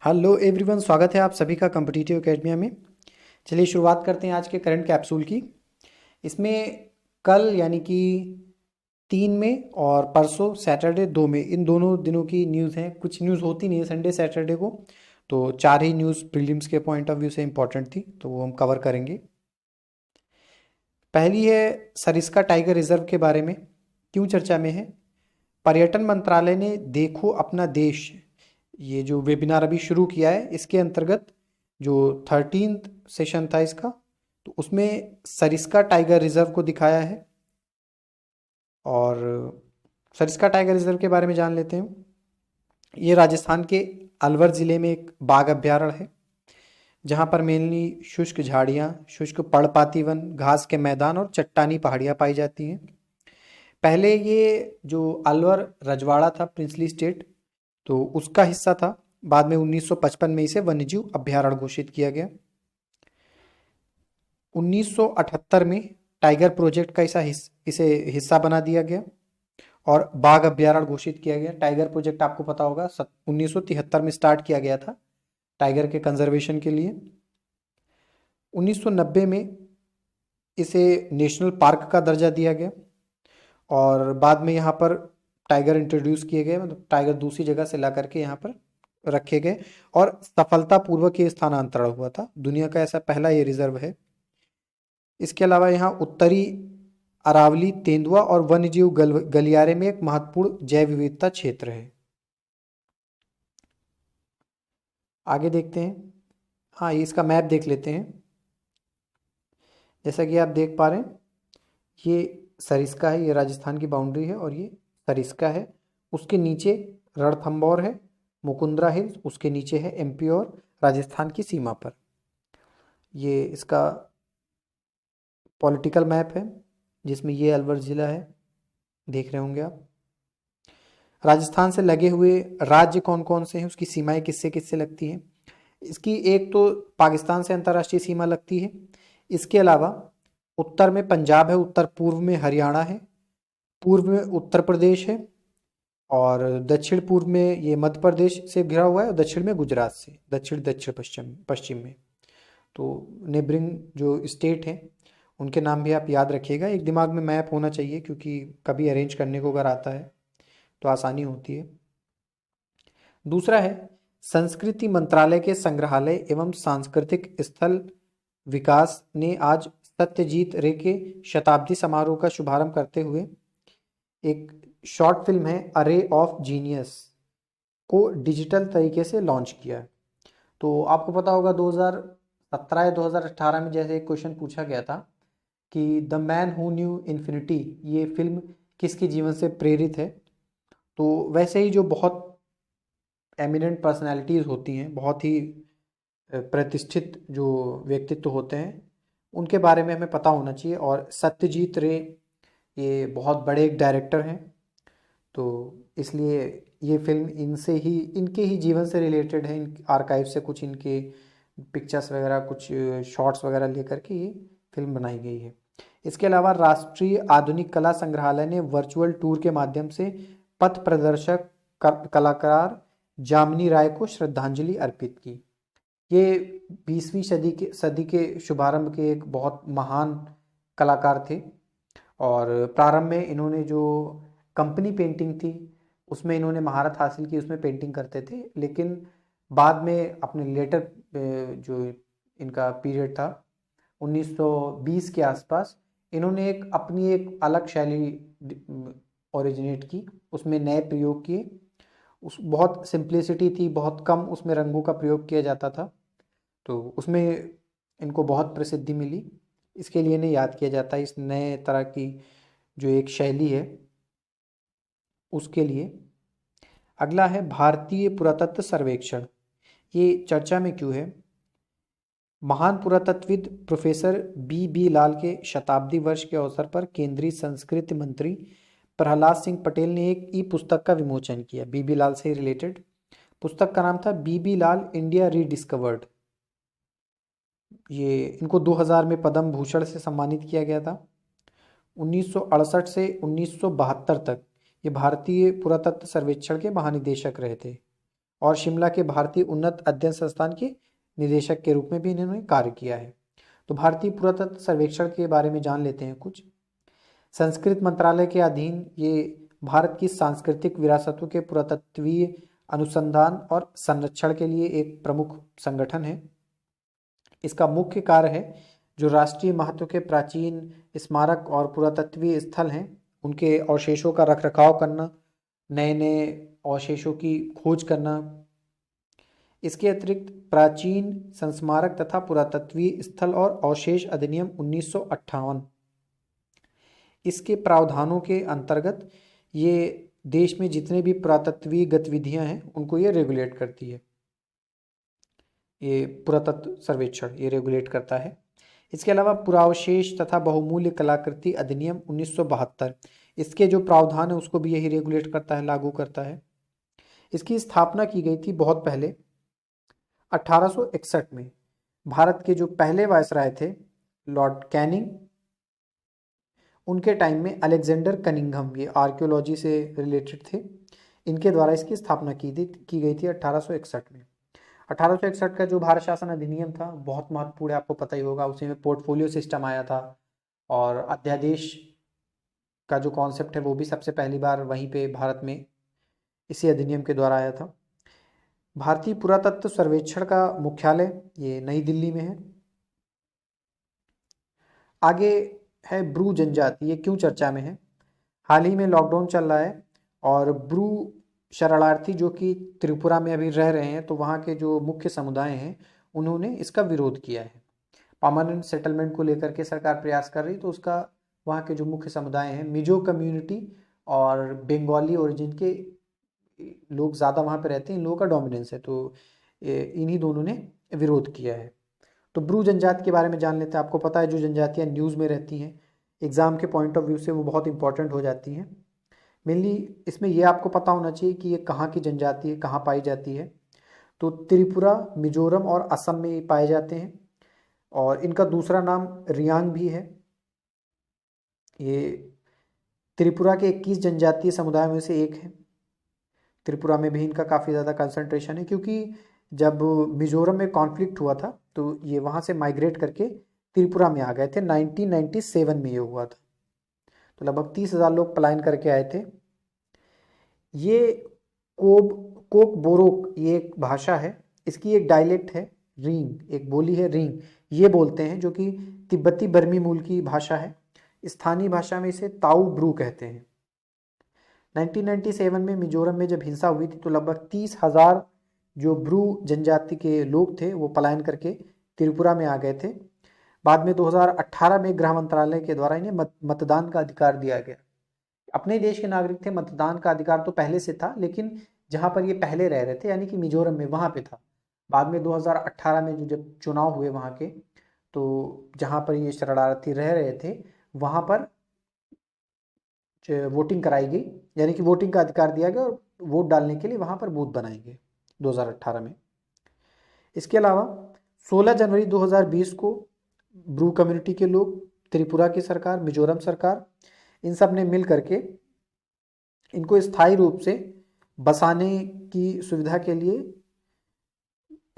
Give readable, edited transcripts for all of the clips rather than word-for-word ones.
Hello everyone, स्वागत है आप सभी का कॉम्पिटिटिव एकेडमिया में। चलिए शुरुआत करते हैं आज के करंट कैप्सूल की। इसमें कल यानी कि 3 में और परसों सैटरडे 2 में, इन दोनों दिनों की न्यूज़ हैं। कुछ न्यूज़ होती नहीं है संडे सैटरडे को, तो 4 ही न्यूज़ प्रीलिम्स के पॉइंट ऑफ व्यू से इम्पोर्टेंट थी, तो वो हम कवर करेंगे। पहली है सरिस्का टाइगर रिजर्व के बारे में। क्यों चर्चा में है? पर्यटन मंत्रालय ने देखो अपना देश, ये जो वेबिनार अभी शुरू किया है, इसके अंतर्गत जो 13th सेशन था इसका, तो उसमें सरिस्का टाइगर रिजर्व को दिखाया है। और सरिस्का टाइगर रिजर्व के बारे में जान लेते हैं। ये राजस्थान के अलवर ज़िले में एक बाघ अभ्यारण्य है, जहाँ पर मेनली शुष्क झाड़ियाँ, शुष्क पर्णपाती वन, घास के मैदान और चट्टानी पहाड़ियाँ पाई जाती हैं। पहले ये जो अलवर रजवाड़ा था, प्रिंसली स्टेट, तो उसका हिस्सा था। बाद में 1955 में इसे वन्यजीव अभ्यारण्य घोषित किया गया। 1978 में टाइगर प्रोजेक्ट का इसे हिस्सा बना दिया गया और बाघ अभ्यारण्य घोषित किया गया। टाइगर प्रोजेक्ट आपको पता होगा 1973 में स्टार्ट किया गया था टाइगर के कंजर्वेशन के लिए। 1990 में इसे नेशनल पार्क का दर्जा दिया गया और बाद में यहाँ पर टाइगर इंट्रोड्यूस किए गए, मतलब टाइगर दूसरी जगह से ला करके यहाँ पर रखे गए और सफलतापूर्वक ये स्थानांतरण हुआ था। दुनिया का ऐसा पहला ये रिजर्व है। इसके अलावा यहाँ उत्तरी अरावली, तेंदुआ और वन्यजीव गलियारे में एक महत्वपूर्ण जैव विविधता क्षेत्र है। आगे देखते हैं। हाँ, ये इसका मैप देख लेते हैं। जैसा कि आप देख पा रहे हैं, ये सरिस्का है, ये राजस्थान की बाउंड्री है और ये सरिस्का है। उसके नीचे रणथंभौर है, मुकुंदरा हिल्स, उसके नीचे है एमपी और राजस्थान की सीमा पर। ये इसका पॉलिटिकल मैप है, जिसमें ये अलवर ज़िला है, देख रहे होंगे आप। राजस्थान से लगे हुए राज्य कौन कौन से हैं, उसकी सीमाएं किससे किससे लगती हैं? इसकी एक तो पाकिस्तान से अंतर्राष्ट्रीय सीमा लगती है। इसके अलावा उत्तर में पंजाब है, उत्तर पूर्व में हरियाणा है, पूर्व में उत्तर प्रदेश है और दक्षिण पूर्व में ये मध्य प्रदेश से घिरा हुआ है और दक्षिण में गुजरात से, दक्षिण दक्षिण पश्चिम पश्चिम में। तो नेबरिंग जो स्टेट हैं उनके नाम भी आप याद रखिएगा। एक दिमाग में मैप होना चाहिए, क्योंकि कभी अरेंज करने को अगर आता है तो आसानी होती है। दूसरा है संस्कृति मंत्रालय के संग्रहालय एवं सांस्कृतिक स्थल विकास ने आज सत्यजीत रे के शताब्दी समारोह का शुभारंभ करते हुए एक शॉर्ट फिल्म है अरे ऑफ जीनियस को डिजिटल तरीके से लॉन्च किया। तो आपको पता होगा 2017 या 2018 में जैसे एक क्वेश्चन पूछा गया था कि the man who knew infinity, ये फिल्म किसके जीवन से प्रेरित है? तो वैसे ही जो बहुत एमिनेंट पर्सनालिटीज़ होती हैं, बहुत ही प्रतिष्ठित जो व्यक्तित्व होते हैं, उनके बारे में हमें पता होना चाहिए। और सत्यजीत रे ये बहुत बड़े एक डायरेक्टर हैं, तो इसलिए ये फिल्म इनसे ही, इनके ही जीवन से रिलेटेड है। इन आर्काइव से कुछ इनके पिक्चर्स वगैरह, कुछ शॉर्ट्स वगैरह लेकर के ये फिल्म बनाई गई है। इसके अलावा राष्ट्रीय आधुनिक कला संग्रहालय ने वर्चुअल टूर के माध्यम से पथ प्रदर्शक कलाकार जामिनी राय को श्रद्धांजलि अर्पित की। ये 20वीं सदी के शुभारंभ के एक बहुत महान कलाकार थे और प्रारंभ में इन्होंने जो कंपनी पेंटिंग थी उसमें इन्होंने महारत हासिल की, उसमें पेंटिंग करते थे। लेकिन बाद में अपने लेटर जो इनका पीरियड था 1920 के आसपास, इन्होंने अपनी एक अलग शैली ओरिजिनेट की, उसमें नए प्रयोग किए। उस बहुत सिंप्लिसिटी थी, बहुत कम उसमें रंगों का प्रयोग किया जाता था, तो उसमें इनको बहुत प्रसिद्धि मिली। इसके लिए इन्हें याद किया जाता है, इस नए तरह की जो एक शैली है उसके लिए। अगला है भारतीय पुरातत्व सर्वेक्षण। ये चर्चा में क्यों है? महान पुरातत्वविद प्रोफेसर बी लाल के शताब्दी वर्ष के अवसर पर केंद्रीय संस्कृति मंत्री प्रहलाद सिंह पटेल ने एक ई पुस्तक का विमोचन किया, बी लाल से रिलेटेड। पुस्तक का नाम था बी लाल इंडिया रीडिस्कवर्ड। ये इनको 2000 में पद्म भूषण से सम्मानित किया गया था। 1968 से 1972 तक ये भारतीय पुरातत्व सर्वेक्षण के महानिदेशक रहे थे और शिमला के भारतीय उन्नत अध्ययन संस्थान के निदेशक के रूप में भी इन्होंने कार्य किया है। तो भारतीय पुरातत्व सर्वेक्षण के बारे में जान लेते हैं कुछ। संस्कृत मंत्रालय के अधीन ये भारत की सांस्कृतिक विरासतों के पुरातत्वीय अनुसंधान और संरक्षण के लिए एक प्रमुख संगठन है। इसका मुख्य कार्य है जो राष्ट्रीय महत्व के प्राचीन स्मारक और पुरातत्वीय स्थल हैं उनके अवशेषों का रखरखाव करना, नए नए अवशेषों की खोज करना। इसके अतिरिक्त प्राचीन संस्मारक तथा पुरातत्वीय स्थल और अवशेष अधिनियम 1958 इसके प्रावधानों के अंतर्गत ये देश में जितने भी पुरातत्वीय गतिविधियां हैं उनको ये रेगुलेट करती है। ये पुरातत्व सर्वेक्षण ये रेगुलेट करता है। इसके अलावा पुरावशेष तथा बहुमूल्य कलाकृति अधिनियम 1972 इसके जो प्रावधान है उसको भी यही रेगुलेट करता है, लागू करता है। इसकी स्थापना की गई थी बहुत पहले 1861 में। भारत के जो पहले वायसराय थे लॉर्ड कैनिंग, उनके टाइम में अलेक्जेंडर कनिंघम, ये आर्कियोलॉजी से रिलेटेड थे, इनके द्वारा इसकी स्थापना की गई थी 1861 में। 1861 का जो भारत शासन अधिनियम था बहुत महत्वपूर्ण है, आपको पता ही होगा। उसी में पोर्टफोलियो सिस्टम आया था और अध्यादेश का जो कॉन्सेप्ट है वो भी सबसे पहली बार वहीं पे भारत में इसी अधिनियम के द्वारा आया था। भारतीय पुरातत्व सर्वेक्षण का मुख्यालय ये नई दिल्ली में है। आगे है ब्रू जनजाति, ये क्यों चर्चा में है? हाल ही में लॉकडाउन चल रहा है और ब्रू शरणार्थी जो कि त्रिपुरा में अभी रह रहे हैं, तो वहाँ के जो मुख्य समुदाय हैं उन्होंने इसका विरोध किया है। परमानेंट सेटलमेंट को लेकर के सरकार प्रयास कर रही, तो उसका वहाँ के जो मुख्य समुदाय हैं मिजो कम्युनिटी और बंगाली ओरिजिन के लोग ज़्यादा वहाँ पे रहते हैं, इन लोगों का डोमिनेंस है, तो इन्हीं दोनों ने विरोध किया है। तो ब्रू जनजाति के बारे में जान लेते हैं। आपको पता है जो जनजातियाँ न्यूज़ में रहती हैं, एग्ज़ाम के पॉइंट ऑफ व्यू से वो बहुत इंपॉर्टेंट हो जाती हैं। मेनली इसमें ये आपको पता होना चाहिए कि ये कहाँ की जनजाति है, कहाँ पाई जाती है। तो त्रिपुरा, मिजोरम और असम में ये पाए जाते हैं और इनका दूसरा नाम रियांग भी है। ये त्रिपुरा के 21 जनजातीय समुदाय में से एक है। त्रिपुरा में भी इनका काफ़ी ज़्यादा कंसंट्रेशन है, क्योंकि जब मिजोरम में कॉन्फ्लिक्ट हुआ था तो ये वहाँ से माइग्रेट करके त्रिपुरा में आ गए थे। 1997 में ये हुआ था, तो लगभग 30,000 लोग पलायन करके आए थे। ये कोक बोरोक ये एक भाषा है, इसकी एक डायलेक्ट है रींग, एक बोली है रींग, ये बोलते हैं, जो कि तिब्बती बर्मी मूल की भाषा है। स्थानीय भाषा में इसे ताऊ ब्रू कहते हैं। 1997 में मिजोरम में जब हिंसा हुई थी तो लगभग 30,000 जो ब्रू जनजाति के लोग थे वो पलायन करके त्रिपुरा में आ गए थे। बाद में 2018 में गृह मंत्रालय के द्वारा इन्हें मतदान का अधिकार दिया गया। अपने देश के नागरिक थे, मतदान का अधिकार तो पहले से था, लेकिन जहां पर ये पहले रह रहे थे यानी कि मिजोरम में, वहां पे था। बाद में 2018 में जो जब चुनाव हुए वहां के, तो जहां पर ये शरणार्थी रह रहे थे वहां पर वोटिंग कराई गई, यानी कि वोटिंग का अधिकार दिया गया और वोट डालने के लिए वहां पर बूथ बनाएंगे 2018 में। इसके अलावा 16 जनवरी 2020 को ब्रू कम्युनिटी के लोग, त्रिपुरा की सरकार, मिजोरम सरकार, इन सब ने मिल करके इनको स्थायी रूप से बसाने की सुविधा के लिए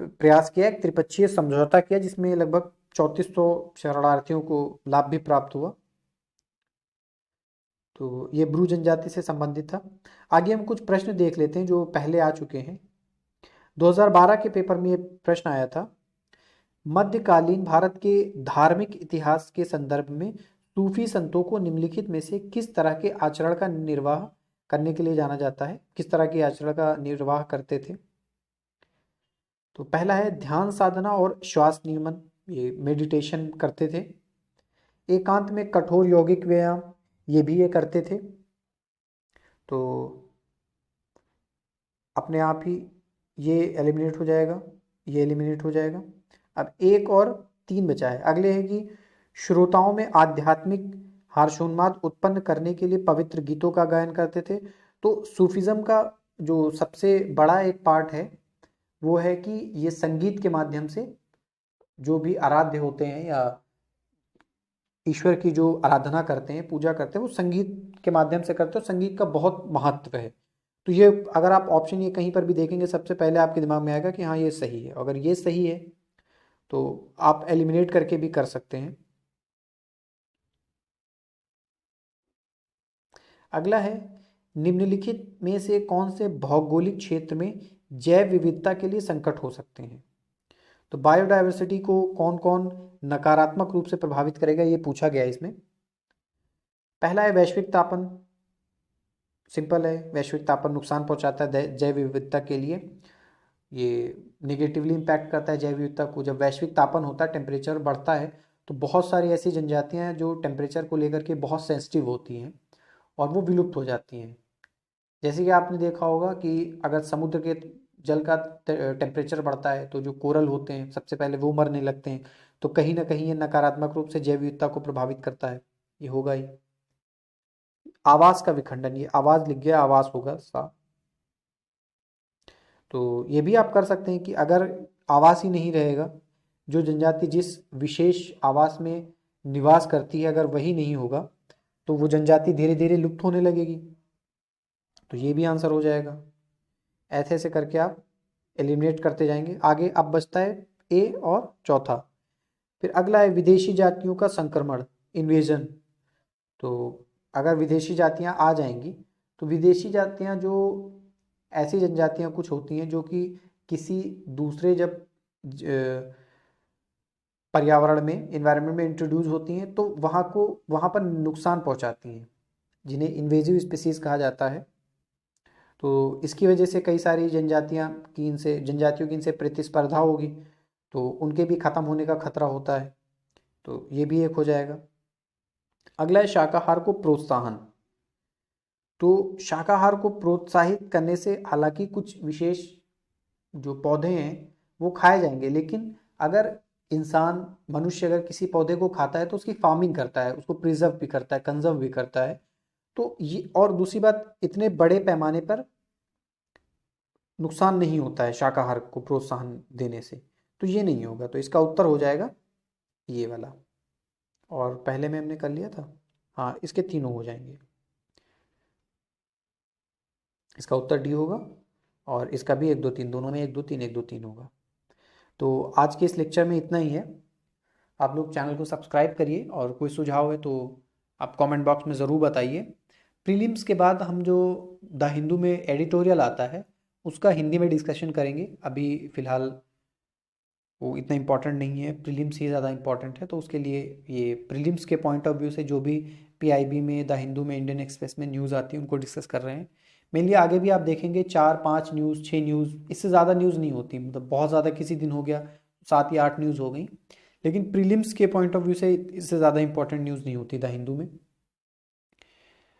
प्रयास किया, एक त्रिपक्षीय समझौता किया जिसमें लगभग 3400 शरणार्थियों को लाभ भी प्राप्त हुआ। तो ये ब्रू जनजाति से संबंधित था। आगे हम कुछ प्रश्न देख लेते हैं जो पहले आ चुके हैं। 2012 के पेपर में ये प्रश्न आया था, मध्यकालीन भारत के धार्मिक इतिहास के संदर्भ में सूफी संतों को निम्नलिखित में से किस तरह के आचरण का निर्वाह करने के लिए जाना जाता है, किस तरह के आचरण का निर्वाह करते थे? तो पहला है ध्यान साधना और श्वास नियमन, ये मेडिटेशन करते थे। एकांत में कठोर यौगिक व्यायाम, ये भी ये करते थे। तो अपने आप ही ये एलिमिनेट हो जाएगा, ये एलिमिनेट हो जाएगा। अब 1 और 3 बचा है। अगले है कि श्रोताओं में आध्यात्मिक हर्षोन्माद उत्पन्न करने के लिए पवित्र गीतों का गायन करते थे। तो सूफिज्म का जो सबसे बड़ा एक पार्ट है वो है कि ये संगीत के माध्यम से जो भी आराध्य होते हैं या ईश्वर की जो आराधना करते हैं, पूजा करते हैं, वो संगीत के माध्यम से करते हैं। संगीत का बहुत महत्व है। तो ये अगर आप ऑप्शन ये कहीं पर भी देखेंगे सबसे पहले आपके दिमाग में आएगा कि हाँ ये सही है। अगर ये सही है तो आप एलिमिनेट करके भी कर सकते हैं। अगला है, निम्नलिखित में से कौन से भौगोलिक क्षेत्र में जैव विविधता के लिए संकट हो सकते हैं। तो बायोडायवर्सिटी को कौन कौन नकारात्मक रूप से प्रभावित करेगा, ये पूछा गया है इसमें। पहला है वैश्विक तापन। सिंपल है, वैश्विक तापन नुकसान पहुंचाता है जैव विविधता के लिए। ये निगेटिवली इम्पैक्ट करता है जैव विविधता को। जब वैश्विक तापन होता है, टेम्परेचर बढ़ता है, तो बहुत सारी ऐसी जनजातियां हैं जो टेम्परेचर को लेकर के बहुत सेंसिटिव होती हैं और वो विलुप्त हो जाती हैं। जैसे कि आपने देखा होगा कि अगर समुद्र के जल का टेम्परेचर बढ़ता है तो जो कोरल होते हैं सबसे पहले वो मरने लगते हैं। तो कहीं ना कहीं ये नकारात्मक रूप से जैव विविधता को प्रभावित करता है, ये होगा ही। आवास का विखंडन, ये आवाज लिख गया, आवास होगा सा। तो ये भी आप कर सकते हैं कि अगर आवास ही नहीं रहेगा, जो जनजाति जिस विशेष आवास में निवास करती है अगर वही नहीं होगा तो वो जनजाति धीरे धीरे लुप्त होने लगेगी। तो ये भी आंसर हो जाएगा। ऐसे ऐसे करके आप एलिमिनेट करते जाएंगे। आगे अब बचता है ए और चौथा। फिर अगला है विदेशी जातियों का संक्रमण, इन्वेजन। तो अगर विदेशी जातियां आ जाएंगी तो विदेशी जातियां जो ऐसी जनजातियां कुछ होती हैं जो कि किसी दूसरे जब पर्यावरण में, इन्वायरमेंट में इंट्रोड्यूस होती हैं तो वहाँ पर नुकसान पहुँचाती हैं, जिन्हें इन्वेजिव स्पीसीज कहा जाता है। तो इसकी वजह से कई सारी जनजातियों की इनसे प्रतिस्पर्धा होगी, तो उनके भी खत्म होने का खतरा होता है। तो ये भी एक हो जाएगा। अगला है शाकाहार को प्रोत्साहन। तो शाकाहार को प्रोत्साहित करने से हालांकि कुछ विशेष जो पौधे हैं वो खाए जाएंगे, लेकिन अगर मनुष्य अगर किसी पौधे को खाता है तो उसकी फार्मिंग करता है, उसको प्रिजर्व भी करता है, कंजर्व भी करता है। तो ये, और दूसरी बात, इतने बड़े पैमाने पर नुकसान नहीं होता है शाकाहार को प्रोत्साहन देने से। तो ये नहीं होगा, तो इसका उत्तर हो जाएगा ये वाला। और पहले में हमने कर लिया था, हाँ इसके तीनों हो जाएंगे। इसका उत्तर डी होगा और इसका भी 1 2 3, दोनों में 1 2 3 1 2 3 होगा। तो आज के इस लेक्चर में इतना ही है। आप लोग चैनल को सब्सक्राइब करिए और कोई सुझाव है तो आप कमेंट बॉक्स में ज़रूर बताइए। प्रीलिम्स के बाद हम जो द हिंदू में एडिटोरियल आता है उसका हिंदी में डिस्कशन करेंगे। अभी फ़िलहाल वो इतना इम्पॉर्टेंट नहीं है, प्रीलिम्स ही ज़्यादा इम्पॉर्टेंट है। तो उसके लिए ये प्रीलिम्स के पॉइंट ऑफ व्यू से जो भी पीआईबी में, द हिंदू में, इंडियन एक्सप्रेस में न्यूज़ आती है उनको डिस्कस कर रहे हैं मेनली। आगे भी आप देखेंगे 4 5 न्यूज़, 6 न्यूज़, इससे ज़्यादा न्यूज़ नहीं होती। मतलब बहुत ज़्यादा किसी दिन हो गया 7 या 8 न्यूज़ हो गई, लेकिन प्रीलिम्स के पॉइंट ऑफ व्यू से इससे ज़्यादा इंपॉर्टेंट न्यूज़ नहीं होती द हिंदू में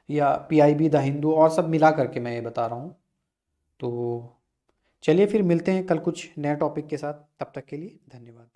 या पीआईबी, द हिंदू और सब मिला करके मैं ये बता रहा हूँ। तो चलिए फिर मिलते हैं कल कुछ नए टॉपिक के साथ, तब तक के लिए धन्यवाद।